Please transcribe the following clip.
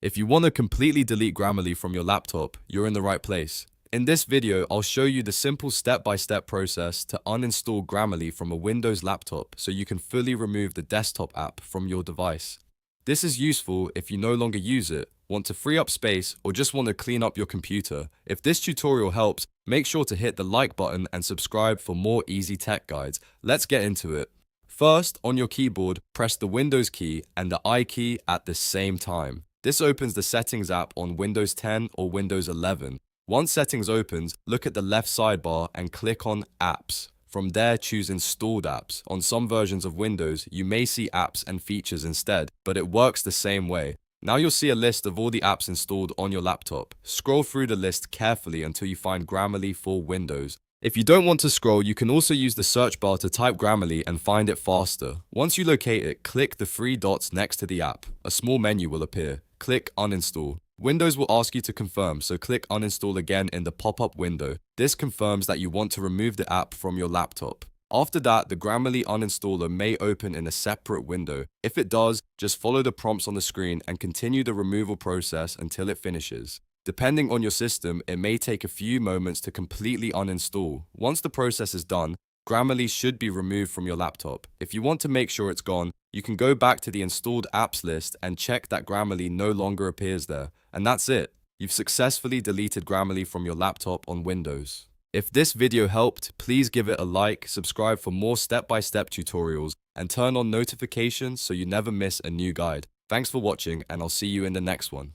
If you want to completely delete Grammarly from your laptop, you're in the right place. In this video, I'll show you the simple step-by-step process to uninstall Grammarly from a Windows laptop so you can fully remove the desktop app from your device. This is useful if you no longer use it, want to free up space, or just want to clean up your computer. If this tutorial helps, make sure to hit the like button and subscribe for more easy tech guides. Let's get into it. First, on your keyboard, press the Windows key and the I key at the same time. This opens the Settings app on Windows 10 or Windows 11. Once Settings opens, look at the left sidebar and click on Apps. From there, choose Installed Apps. On some versions of Windows, you may see apps and features instead, but it works the same way. Now you'll see a list of all the apps installed on your laptop. Scroll through the list carefully until you find Grammarly for Windows. If you don't want to scroll, you can also use the search bar to type Grammarly and find it faster. Once you locate it, click the three dots next to the app. A small menu will appear. Click Uninstall. Windows will ask you to confirm, so click Uninstall again in the pop-up window. This confirms that you want to remove the app from your laptop. After that, the Grammarly uninstaller may open in a separate window. If it does, just follow the prompts on the screen and continue the removal process until it finishes. Depending on your system, it may take a few moments to completely uninstall. Once the process is done, Grammarly should be removed from your laptop. If you want to make sure it's gone, you can go back to the installed apps list and check that Grammarly no longer appears there. And that's it. You've successfully deleted Grammarly from your laptop on Windows. If this video helped, please give it a like, subscribe for more step-by-step tutorials, and turn on notifications so you never miss a new guide. Thanks for watching, and I'll see you in the next one.